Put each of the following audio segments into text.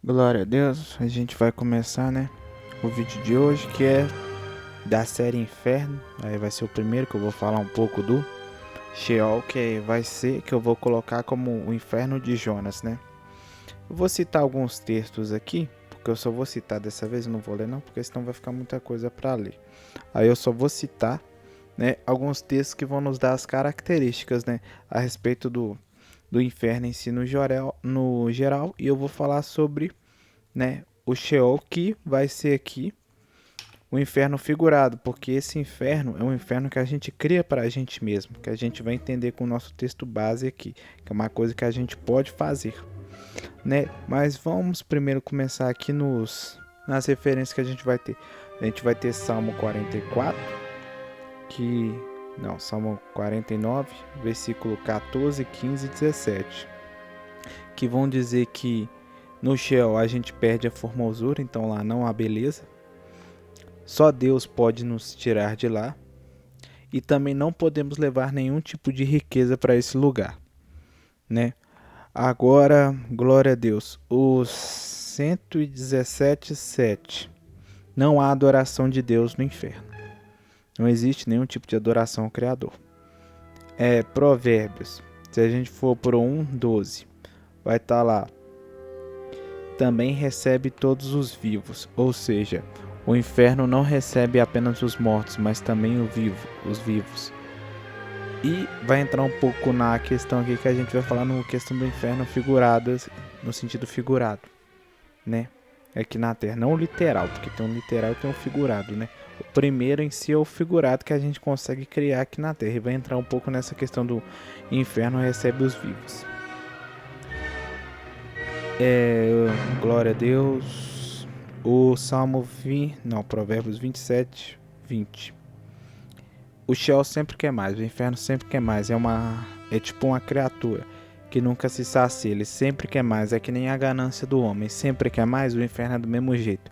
Glória a Deus, a gente vai começar, o vídeo de hoje, que é da série Inferno. Aí vai ser o primeiro que eu vou falar um pouco do Sheol, que vai ser que eu vou colocar como o Inferno de Jonas, Eu vou citar alguns textos aqui, porque eu só vou citar dessa vez, não vou ler não, porque senão vai ficar muita coisa para ler. Aí eu só vou citar, alguns textos que vão nos dar as características, a respeito do inferno em si no geral, e eu vou falar sobre, o Sheol, que vai ser aqui o inferno figurado, porque esse inferno é um inferno que a gente cria para a gente mesmo, que a gente vai entender com o nosso texto base aqui, que é uma coisa que a gente pode fazer, Mas vamos primeiro começar aqui nas referências que a gente vai ter. A gente vai ter Salmo 44, Salmo 49, versículo 14, 15 e 17, que vão dizer que no Sheol a gente perde a formosura, então lá não há beleza. Só Deus pode nos tirar de lá. E também não podemos levar nenhum tipo de riqueza para esse lugar, Agora, glória a Deus, os 117:7. Não há adoração de Deus no inferno. Não existe nenhum tipo de adoração ao Criador. Provérbios, se a gente for para o 1:12, vai estar lá. Também recebe todos os vivos, ou seja, o inferno não recebe apenas os mortos, mas também os vivos. E vai entrar um pouco na questão aqui que a gente vai falar no questão do inferno figurado, no sentido figurado, Aqui na Terra, não o literal, porque tem um literal e tem um figurado, O primeiro em si é o figurado que a gente consegue criar aqui na Terra. E vai entrar um pouco nessa questão do inferno recebe os vivos. Glória a Deus. O Salmo Provérbios 27, 20. O Sheol sempre quer mais, o inferno sempre quer mais. É tipo uma criatura que nunca se sacia, ele sempre quer mais. É que nem a ganância do homem, sempre quer mais. O inferno é do mesmo jeito.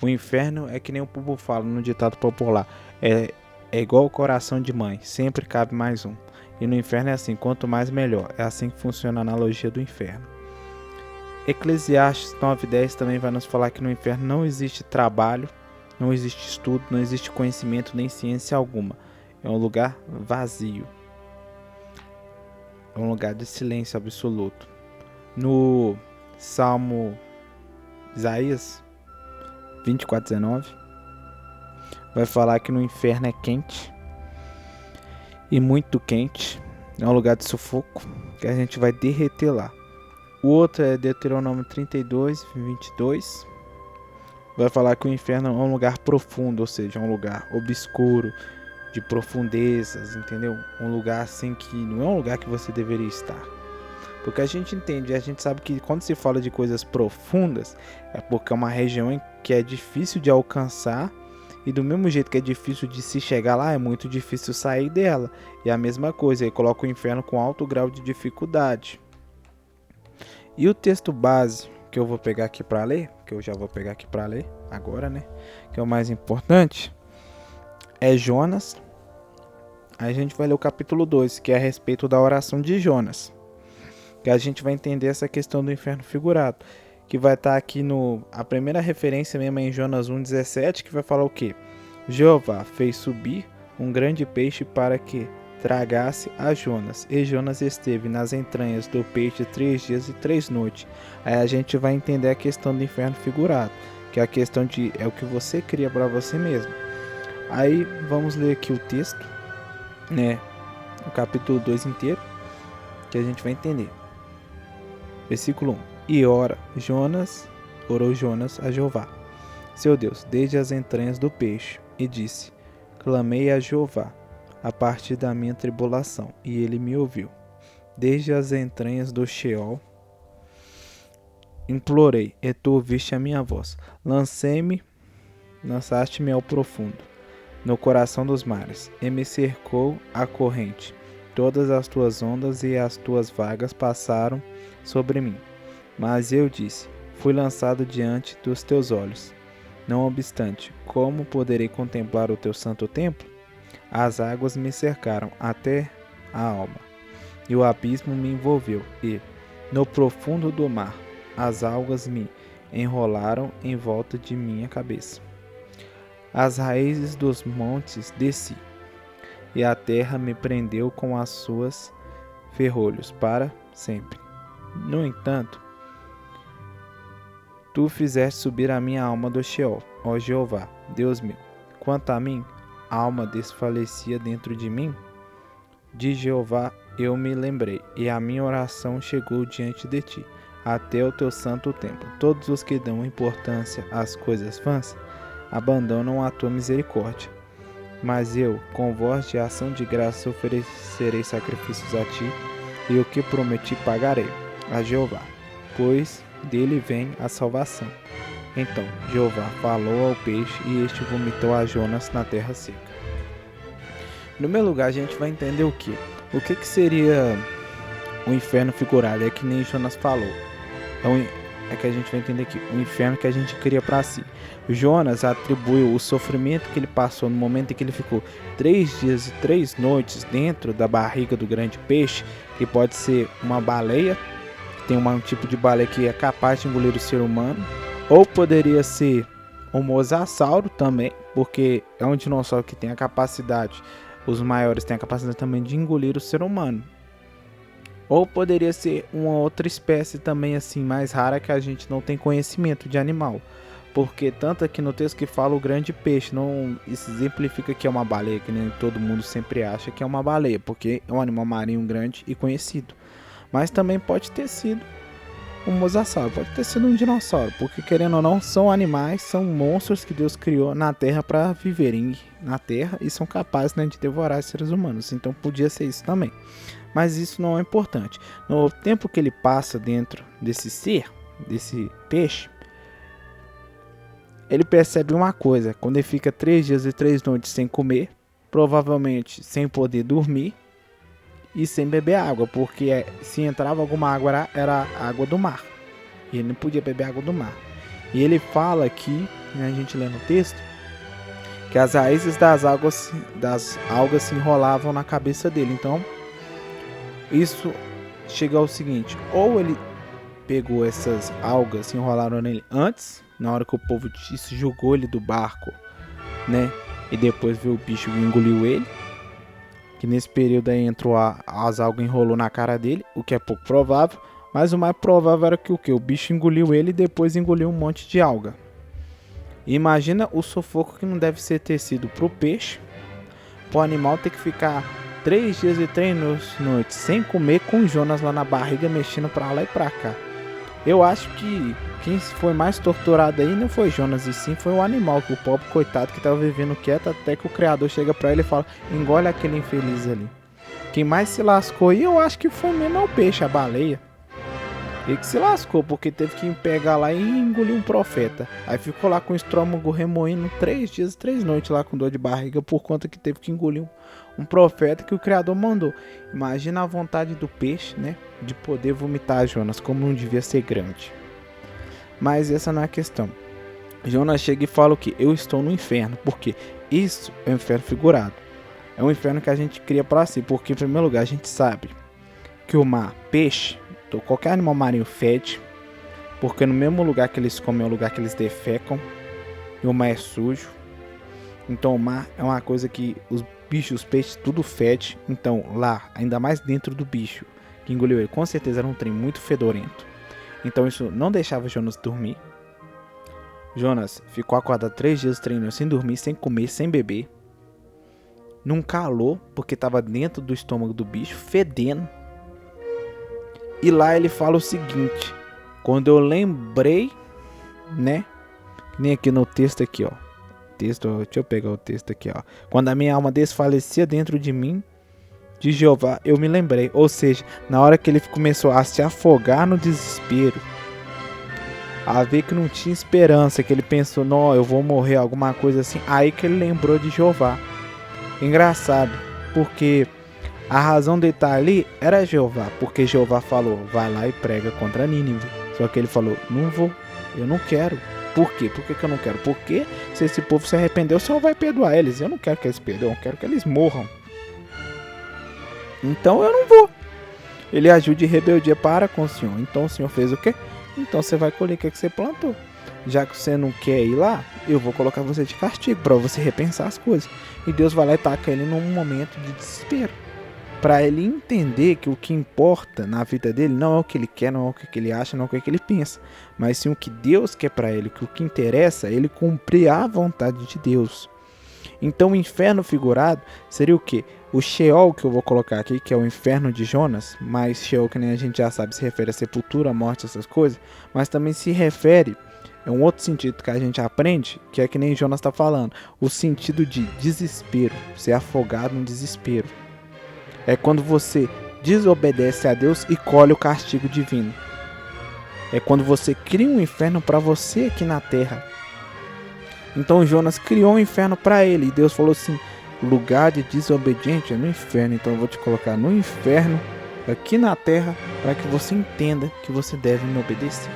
O inferno é que nem o povo fala no ditado popular. É igual o coração de mãe, sempre cabe mais um. E no inferno é assim, quanto mais melhor. É assim que funciona a analogia do inferno. Eclesiastes 9:10 também vai nos falar que no inferno não existe trabalho, não existe estudo, não existe conhecimento nem ciência alguma. É um lugar vazio. É um lugar de silêncio absoluto. No Salmo Isaías 24:19 vai falar que no inferno é quente e muito quente. É um lugar de sufoco que a gente vai derreter lá. O outro é Deuteronômio 32:22. Vai falar que o inferno é um lugar profundo, ou seja, um lugar obscuro, de profundezas, entendeu? Um lugar assim que não é um lugar que você deveria estar. Porque a gente entende, a gente sabe que quando se fala de coisas profundas, é porque é uma região que é difícil de alcançar, e do mesmo jeito que é difícil de se chegar lá, é muito difícil sair dela. E a mesma coisa, aí coloca o inferno com alto grau de dificuldade. E o texto base que eu vou pegar aqui para ler, que eu já vou pegar aqui para ler agora, que é o mais importante, é Jonas. Aí a gente vai ler o capítulo 2, que é a respeito da oração de Jonas. Que a gente vai entender essa questão do inferno figurado. Que vai estar aqui a primeira referência mesmo em Jonas 1:17, que vai falar o quê? Jeová fez subir um grande peixe para que tragasse a Jonas. E Jonas esteve nas entranhas do peixe 3 dias e 3 noites. Aí a gente vai entender a questão do inferno figurado. Que é a questão de é o que você cria para você mesmo. Aí vamos ler aqui o texto, o capítulo 2 inteiro, que a gente vai entender. Versículo 1. E orou Jonas a Jeová, seu Deus, desde as entranhas do peixe, e disse: clamei a Jeová a partir da minha tribulação, e ele me ouviu. Desde as entranhas do Sheol implorei, e tu ouviste a minha voz. Lançaste-me ao profundo, no coração dos mares, e me cercou a corrente. Todas as tuas ondas e as tuas vagas passaram sobre mim. Mas eu disse: fui lançado diante dos teus olhos. Não obstante, como poderei contemplar o teu santo templo? As águas me cercaram até a alma, e o abismo me envolveu, e, no profundo do mar, as algas me enrolaram em volta de minha cabeça. As raízes dos montes desci, e a terra me prendeu com as suas ferrolhos para sempre. No entanto, tu fizeste subir a minha alma do Sheol, ó Jeová, Deus meu. Quanto a mim, a alma desfalecia dentro de mim. De Jeová eu me lembrei, e a minha oração chegou diante de ti, até o teu santo templo. Todos os que dão importância às coisas vãs abandonam a tua misericórdia. Mas eu, com voz de ação de graça, oferecerei sacrifícios a ti, e o que prometi pagarei a Jeová, pois dele vem a salvação. Então Jeová falou ao peixe, e este vomitou a Jonas na terra seca. No meu lugar, a gente vai entender o que? O que seria o inferno figurado? É que nem Jonas falou. É que a gente vai entender aqui. O inferno que a gente cria para si. Jonas atribuiu o sofrimento que ele passou no momento em que ele ficou 3 dias e 3 noites dentro da barriga do grande peixe, que pode ser uma baleia, tem um tipo de baleia que é capaz de engolir o ser humano, ou poderia ser um mosasauro também, porque é um dinossauro que tem a capacidade, os maiores têm a capacidade também de engolir o ser humano. Ou poderia ser uma outra espécie também assim mais rara que a gente não tem conhecimento de animal. Porque tanto aqui no texto que fala o grande peixe, não isso exemplifica que é uma baleia, que nem todo mundo sempre acha que é uma baleia, porque é um animal marinho grande e conhecido. Mas também pode ter sido um mosasauro, pode ter sido um dinossauro, porque querendo ou não, são animais, são monstros que Deus criou na Terra para viverem na Terra e são capazes, né, de devorar os seres humanos. Então podia ser isso também. Mas isso não é importante. No tempo que ele passa dentro desse ser, desse peixe, ele percebe uma coisa: quando ele fica 3 dias e 3 noites sem comer, provavelmente sem poder dormir e sem beber água, porque se entrava alguma água era água do mar, e ele não podia beber água do mar. E ele fala aqui, né, a gente lê no texto, que as raízes das algas se enrolavam na cabeça dele. Então isso chega ao seguinte: ou ele pegou essas algas, se enrolaram nele antes, na hora que o povo jogou ele do barco, né? E depois veio o bicho e engoliu ele. Que nesse período aí entrou as algas, enrolou na cara dele, o que é pouco provável. Mas o mais provável era que o que? O bicho engoliu ele e depois engoliu um monte de alga. E imagina o sufoco que não deve ter sido pro peixe, pro animal ter que ficar 3 dias e 3 noites sem comer, com Jonas lá na barriga mexendo pra lá e pra cá. Eu acho que quem foi mais torturado aí não foi Jonas, e sim foi o animal, que o pobre coitado que estava vivendo quieto, até que o Criador chega pra ele e fala: engole aquele infeliz ali. Quem mais se lascou aí, eu acho que foi mesmo o peixe, a baleia. Ele que se lascou, porque teve que pegar lá e engolir um profeta. Aí ficou lá com o estômago remoendo 3 dias e 3 noites lá com dor de barriga, por conta que teve que engolir um profeta que o Criador mandou. Imagina a vontade do peixe, né, de poder vomitar Jonas, como não devia ser grande. Mas essa não é a questão. Jonas chega e fala o que? Eu estou no inferno. Porque isso é um inferno figurado. É um inferno que a gente cria para si. Porque em primeiro lugar a gente sabe que o mar, peixe, ou qualquer animal marinho fede. Porque no mesmo lugar que eles comem é o lugar que eles defecam. E o mar é sujo. Então o mar é uma coisa que os bichos, os peixes, tudo fede. Então lá, ainda mais dentro do bicho que engoliu ele, com certeza era um trem muito fedorento. Então isso não deixava Jonas dormir. Jonas ficou acordado 3 dias treinando, sem dormir, sem comer, sem beber. Num calor, porque estava dentro do estômago do bicho, fedendo. E lá ele fala o seguinte: quando eu lembrei, né? Nem aqui no texto aqui, ó. Deixa eu pegar o texto aqui, ó. Quando a minha alma desfalecia dentro de mim, de Jeová eu me lembrei. Ou seja, na hora que ele começou a se afogar no desespero, a ver que não tinha esperança, que ele pensou: não, eu vou morrer, alguma coisa assim. Aí que ele lembrou de Jeová. Engraçado, porque a razão de estar ali era Jeová, porque Jeová falou: vai lá e prega contra Nínive. Só que ele falou: não vou, eu não quero. Por quê? Por que eu não quero? Porque se esse povo se arrependeu, o Senhor vai perdoar eles. Eu não quero que eles perdoem, eu quero que eles morram. Então eu não vou. Ele agiu de rebeldia para com o Senhor. Então o Senhor fez o quê? Então você vai colher o que você plantou. já que você não quer ir lá, eu vou colocar você de castigo para você repensar as coisas. E Deus vai lá e taca ele num momento de desespero, para ele entender que o que importa na vida dele não é o que ele quer, não é o que ele acha, não é o que ele pensa, mas sim o que Deus quer para ele, que o que interessa é ele cumprir a vontade de Deus. Então o inferno figurado seria o quê? O Sheol, que eu vou colocar aqui, que é o inferno de Jonas, mas Sheol, que nem a gente já sabe, se refere a sepultura, morte, essas coisas, mas também se refere, é um outro sentido que a gente aprende, que é que nem Jonas está falando, o sentido de desespero, ser afogado no desespero. É quando você desobedece a Deus e colhe o castigo divino. É quando você cria um inferno para você aqui na terra. Então Jonas criou um inferno para ele. E Deus falou assim, lugar de desobediente é no inferno. Então eu vou te colocar no inferno aqui na terra para que você entenda que você deve me obedecer.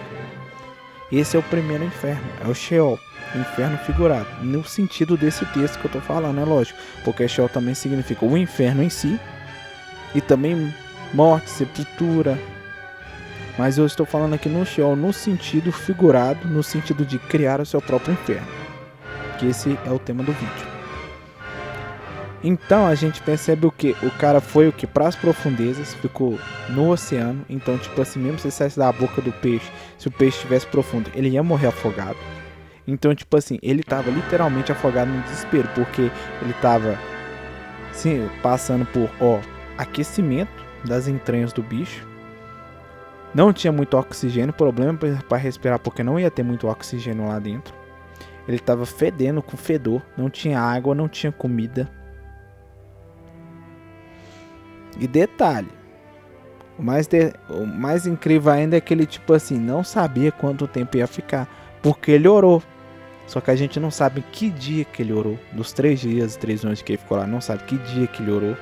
Esse é o primeiro inferno, é o Sheol, inferno figurado. No sentido desse texto que eu estou falando, é lógico. Porque Sheol também significa o inferno em si. E também morte, sepultura. Mas eu estou falando aqui no Sheol no sentido figurado, no sentido de criar o seu próprio inferno. Que esse é o tema do vídeo. Então a gente percebe o que? O cara foi o que? Para as profundezas, ficou no oceano. Então tipo assim, mesmo se saísse da boca do peixe, se o peixe estivesse profundo, ele ia morrer afogado. Então tipo assim, ele estava literalmente afogado no desespero. Porque ele estava assim, passando por aquecimento das entranhas do bicho. Não tinha muito oxigênio, problema para respirar porque não ia ter muito oxigênio lá dentro. Ele estava fedendo com fedor, não tinha água, não tinha comida. E detalhe, o mais incrível ainda é que ele tipo assim, não sabia quanto tempo ia ficar, porque ele orou. Só que a gente não sabe que dia que ele orou. Dos 3 dias, 3 noites que ele ficou lá, não sabe que dia que ele orou.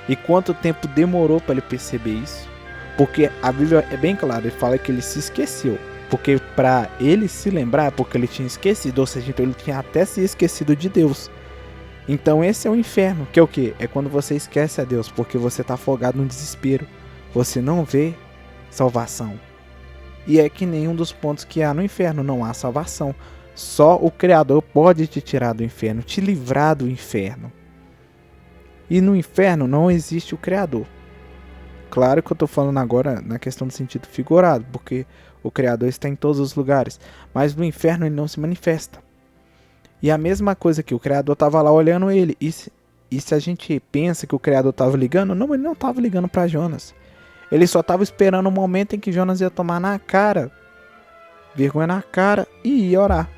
E quanto tempo demorou para ele perceber isso. Porque a Bíblia é bem clara, ele fala que ele se esqueceu. Porque para ele se lembrar, porque ele tinha esquecido, ou seja, então ele tinha até se esquecido de Deus. Então esse é o inferno, que é o quê? É quando você esquece a Deus, porque você está afogado no desespero. Você não vê salvação. E é que nenhum dos pontos que há no inferno não há salvação. Só o Criador pode te tirar do inferno, te livrar do inferno. E no inferno não existe o Criador. Claro que eu estou falando agora na questão do sentido figurado, porque o Criador está em todos os lugares, mas no inferno ele não se manifesta. E a mesma coisa que o Criador estava lá olhando ele, e se a gente pensa que o Criador estava ligando, não, ele não estava ligando para Jonas. Ele só estava esperando o momento em que Jonas ia tomar na cara, vergonha na cara, e ia orar.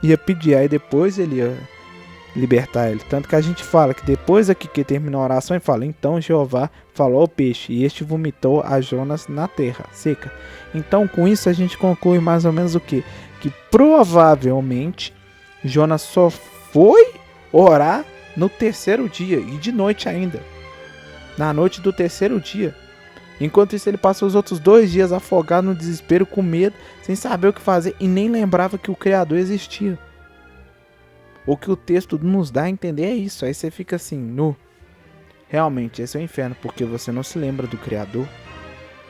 Ia pedir, aí depois ele ia libertar ele. Tanto que a gente fala que depois aqui que terminou a oração, ele fala, então Jeová falou ao peixe, e este vomitou a Jonas na terra seca. Então com isso a gente conclui mais ou menos o quê? Que provavelmente Jonas só foi orar no 3º dia, e de noite ainda. Na noite do 3º dia. Enquanto isso ele passou os outros 2 dias afogado no desespero, com medo, sem saber o que fazer, e nem lembrava que o Criador existia. O que o texto nos dá a entender é isso. Aí você fica assim, realmente esse é o inferno, porque você não se lembra do Criador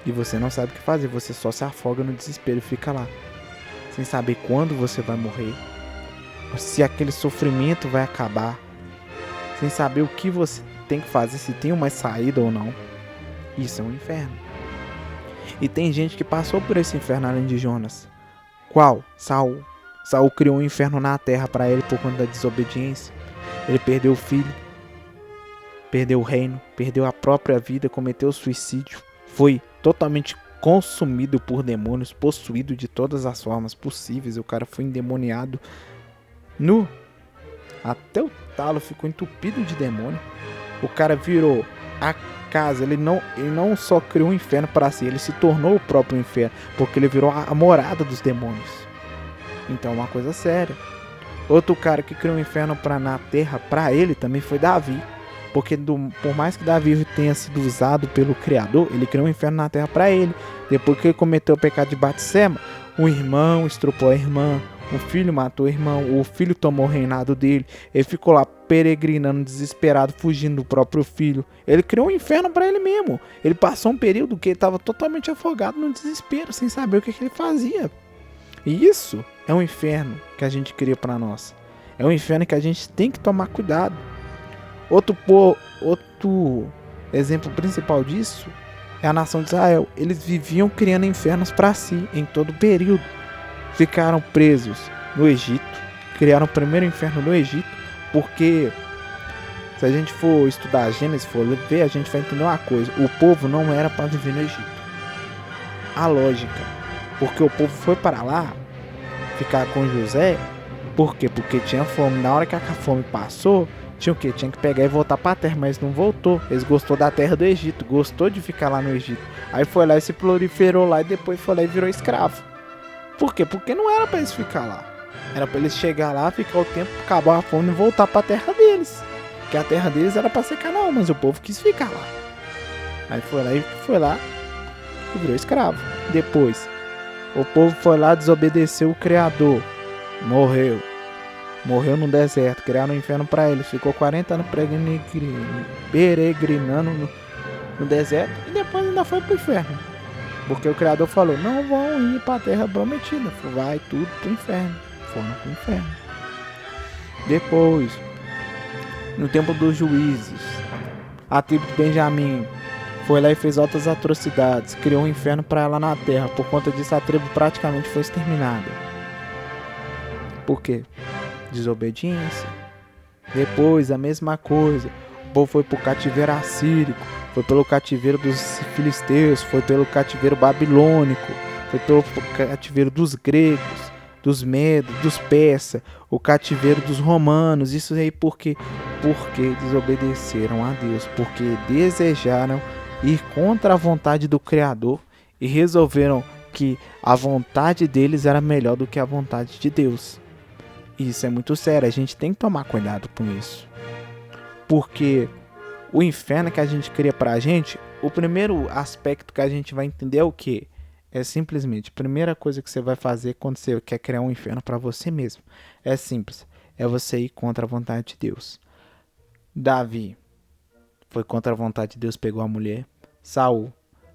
e você não sabe o que fazer, você só se afoga no desespero e fica lá, sem saber quando você vai morrer, se aquele sofrimento vai acabar, sem saber o que você tem que fazer, se tem uma saída ou não. Isso é um inferno. E tem gente que passou por esse inferno além de Jonas. Qual? Saul. Saul criou um inferno na terra para ele por conta da desobediência. Ele perdeu o filho, perdeu o reino, perdeu a própria vida, cometeu suicídio. Foi totalmente consumido por demônios, possuído de todas as formas possíveis. O cara foi endemoniado até o talo, ficou entupido de demônio. O cara virou a casa, ele não só criou um inferno para si, ele se tornou o próprio inferno, porque ele virou a morada dos demônios. Então é uma coisa séria. Outro cara que criou um inferno na terra para ele também foi Davi. Porque por mais que Davi tenha sido usado pelo Criador, ele criou um inferno na terra para ele. Depois que ele cometeu o pecado de Batseba, um irmão estrupou a irmã, um filho matou o irmão, o filho tomou o reinado dele. Ele ficou lá peregrinando, desesperado, fugindo do próprio filho. Ele criou um inferno para ele mesmo. Ele passou um período que ele estava totalmente afogado no desespero, sem saber o que ele fazia. E isso é um inferno que a gente cria para nós. É um inferno que a gente tem que tomar cuidado. Outro exemplo principal disso é a nação de Israel. Eles viviam criando infernos para si em todo o período. Ficaram presos no Egito. Criaram o primeiro inferno no Egito. Porque se a gente for estudar Gênesis, for ver, a gente vai entender uma coisa. O povo não era para viver no Egito. A lógica. Porque o povo foi para lá ficar com José. Por quê? Porque tinha fome. Na hora que a fome passou, tinha o quê? Tinha que pegar e voltar para a terra, mas não voltou. Eles gostou da terra do Egito, gostou de ficar lá no Egito. Aí foi lá e se proliferou lá e depois foi lá e virou escravo. Por quê? Porque não era para eles ficar lá. Era para eles chegar lá, ficar o tempo, acabar a fome e voltar para a terra deles. Que a terra deles era para ser Canaã, mas o povo quis ficar lá. Aí foi lá e virou escravo. Depois, o povo foi lá, desobedeceu o Criador. Morreu no deserto, criaram um inferno para ele. Ficou 40 anos peregrinando no deserto e depois ainda foi pro inferno. Porque o Criador falou, não vão ir para a terra prometida, vai tudo pro inferno. Foram pro inferno. Depois, no tempo dos juízes, a tribo de Benjamim foi lá e fez altas atrocidades, criou um inferno para ela na terra. Por conta disso, a tribo praticamente foi exterminada. Por quê? Desobediência. Depois a mesma coisa, o povo foi pro cativeiro assírico, foi pelo cativeiro dos filisteus, foi pelo cativeiro babilônico, foi pelo cativeiro dos gregos, dos medos, dos persas, o cativeiro dos romanos. Isso aí porque desobedeceram a Deus, porque desejaram ir contra a vontade do Criador e resolveram que a vontade deles era melhor do que a vontade de Deus. Isso é muito sério, a gente tem que tomar cuidado com isso. Porque o inferno que a gente cria pra gente, o primeiro aspecto que a gente vai entender é o quê? É simplesmente, a primeira coisa que você vai fazer quando você quer criar um inferno pra você mesmo. É simples, é você ir contra a vontade de Deus. Davi foi contra a vontade de Deus, pegou a mulher. Saul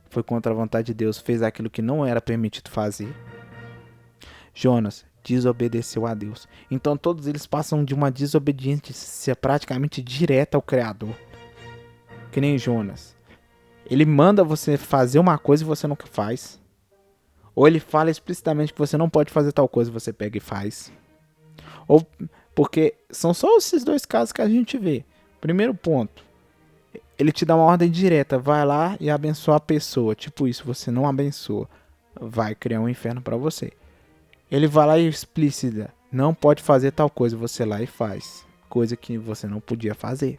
foi contra a vontade de Deus, fez aquilo que não era permitido fazer. Jonas desobedeceu a Deus. Então todos eles passam de uma desobediência praticamente direta ao Criador. Que nem Jonas. Ele manda você fazer uma coisa e você nunca faz. Ou ele fala explicitamente que você não pode fazer tal coisa e você pega e faz. Ou porque são só esses dois casos que a gente vê. Primeiro ponto. Ele te dá uma ordem direta. Vai lá e abençoa a pessoa. Tipo isso, você não abençoa. Vai criar um inferno para você. Ele vai lá e explícita, não pode fazer tal coisa, você lá e faz, coisa que você não podia fazer.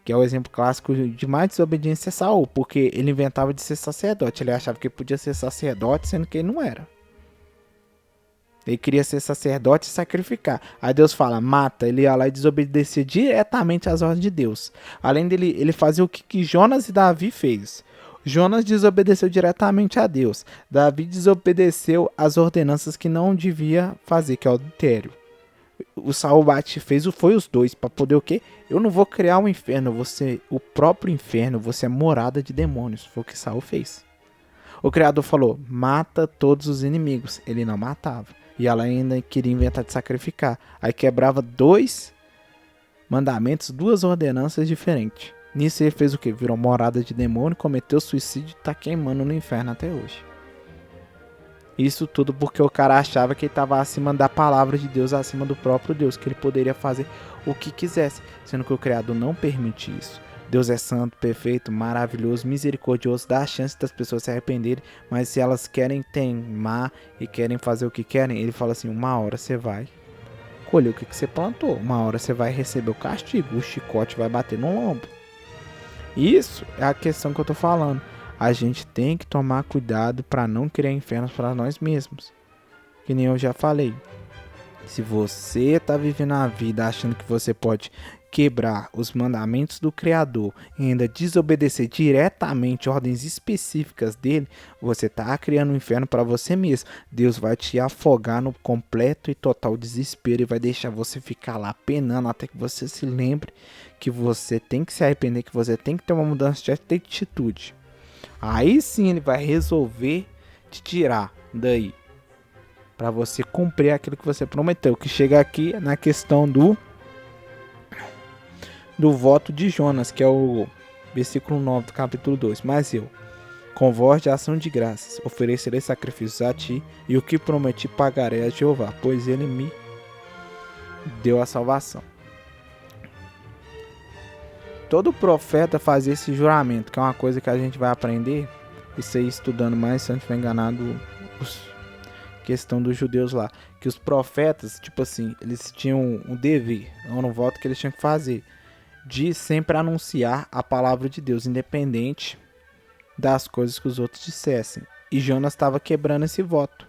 Que é o exemplo clássico de mais desobediência é Saul, porque ele inventava de ser sacerdote, ele achava que podia ser sacerdote, sendo que ele não era. Ele queria ser sacerdote e sacrificar. Aí Deus fala, mata, ele ia lá e desobedecia diretamente às ordens de Deus. Além dele, ele fazia o que Jonas e Davi fez. Jonas desobedeceu diretamente a Deus. Davi desobedeceu as ordenanças que não devia fazer, que é o adultério. O Saul foi os dois, para poder o quê? Eu não vou criar um inferno, eu vou ser o próprio inferno, você é morada de demônios. Foi o que Saul fez. O Criador falou, mata todos os inimigos. Ele não matava. E ela ainda queria inventar de sacrificar. Aí quebrava 2 mandamentos, 2 ordenanças diferentes. Nisso ele fez o que? Virou morada de demônio, cometeu suicídio e tá queimando no inferno até hoje. Isso tudo porque o cara achava que ele estava acima da palavra de Deus, acima do próprio Deus, que ele poderia fazer o que quisesse, sendo que o Criador não permite isso. Deus é santo, perfeito, maravilhoso, misericordioso, dá a chance das pessoas se arrependerem, mas se elas querem teimar e querem fazer o que querem, ele fala assim, uma hora você vai colher o que você plantou, uma hora você vai receber o castigo, o chicote vai bater no lombo. Isso é a questão que eu tô falando. A gente tem que tomar cuidado para não criar infernos para nós mesmos. Que nem eu já falei. Se você tá vivendo a vida achando que você pode quebrar os mandamentos do Criador e ainda desobedecer diretamente ordens específicas dele, você tá criando um inferno para você mesmo. Deus vai te afogar no completo e total desespero e vai deixar você ficar lá penando até que você se lembre que você tem que se arrepender, que você tem que ter uma mudança de atitude. Aí sim ele vai resolver te tirar daí para você cumprir aquilo que você prometeu. Que chega aqui na questão do voto de Jonas, que é o versículo 9 do capítulo 2. Mas eu, com voz de ação de graças, oferecerei sacrifícios a ti, e o que prometi pagarei a Jeová, pois ele me deu a salvação. Todo profeta fazia esse juramento, que é uma coisa que a gente vai aprender, isso aí estudando mais, se eu não estiver enganado, questão dos judeus lá, que os profetas, tipo assim, eles tinham um dever, um voto que eles tinham que fazer, de sempre anunciar a palavra de Deus, independente das coisas que os outros dissessem. E Jonas estava quebrando esse voto,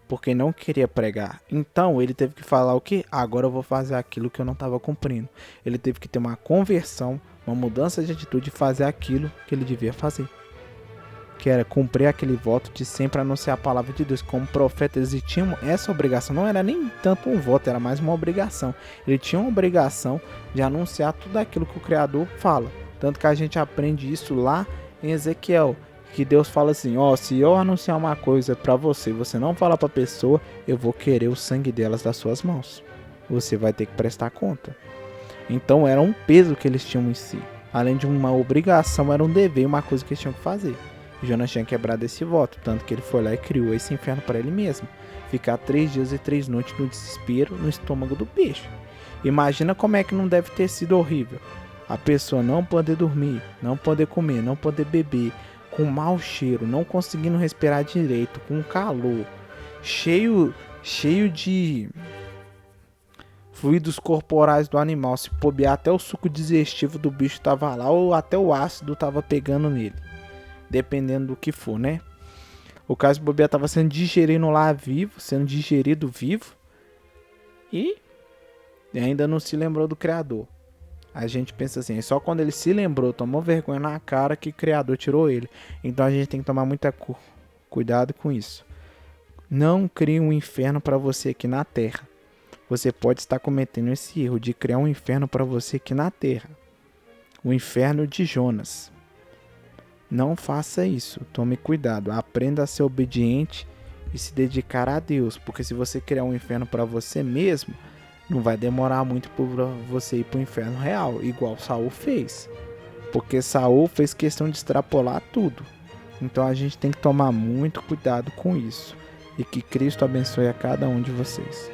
porque não queria pregar. Então ele teve que falar o que? Agora eu vou fazer aquilo que eu não estava cumprindo. Ele teve que ter uma conversão, uma mudança de atitude e fazer aquilo que ele devia fazer, que era cumprir aquele voto de sempre anunciar a palavra de Deus. Como profeta, eles tinham essa obrigação. Não era nem tanto um voto, era mais uma obrigação. Ele tinha uma obrigação de anunciar tudo aquilo que o Criador fala. Tanto que a gente aprende isso lá em Ezequiel, que Deus fala assim, se eu anunciar uma coisa para você, você não falar para a pessoa, eu vou querer o sangue delas das suas mãos. Você vai ter que prestar conta. Então era um peso que eles tinham em si. Além de uma obrigação, era um dever, uma coisa que eles tinham que fazer. Jonas tinha quebrado esse voto, tanto que ele foi lá e criou esse inferno para ele mesmo. Ficar 3 dias e 3 noites no desespero, no estômago do peixe. Imagina como é que não deve ter sido horrível. A pessoa não poder dormir, não poder comer, não poder beber, com mau cheiro, não conseguindo respirar direito, com calor, cheio de fluidos corporais do animal. Se bobear, até o suco digestivo do bicho estava lá, ou até o ácido estava pegando nele. Dependendo do que for, né? O caso de bobear estava sendo digerido lá vivo, sendo digerido vivo. E ainda não se lembrou do Criador. A gente pensa assim, só quando ele se lembrou, tomou vergonha na cara, que o Criador tirou ele. Então a gente tem que tomar muita cuidado com isso. Não crie um inferno para você aqui na terra. Você pode estar cometendo esse erro de criar um inferno para você aqui na terra. O inferno de Jonas. Não faça isso, tome cuidado, aprenda a ser obediente e se dedicar a Deus, porque se você criar um inferno para você mesmo, não vai demorar muito para você ir para o inferno real, igual Saul fez, porque Saul fez questão de extrapolar tudo. Então a gente tem que tomar muito cuidado com isso, e que Cristo abençoe a cada um de vocês.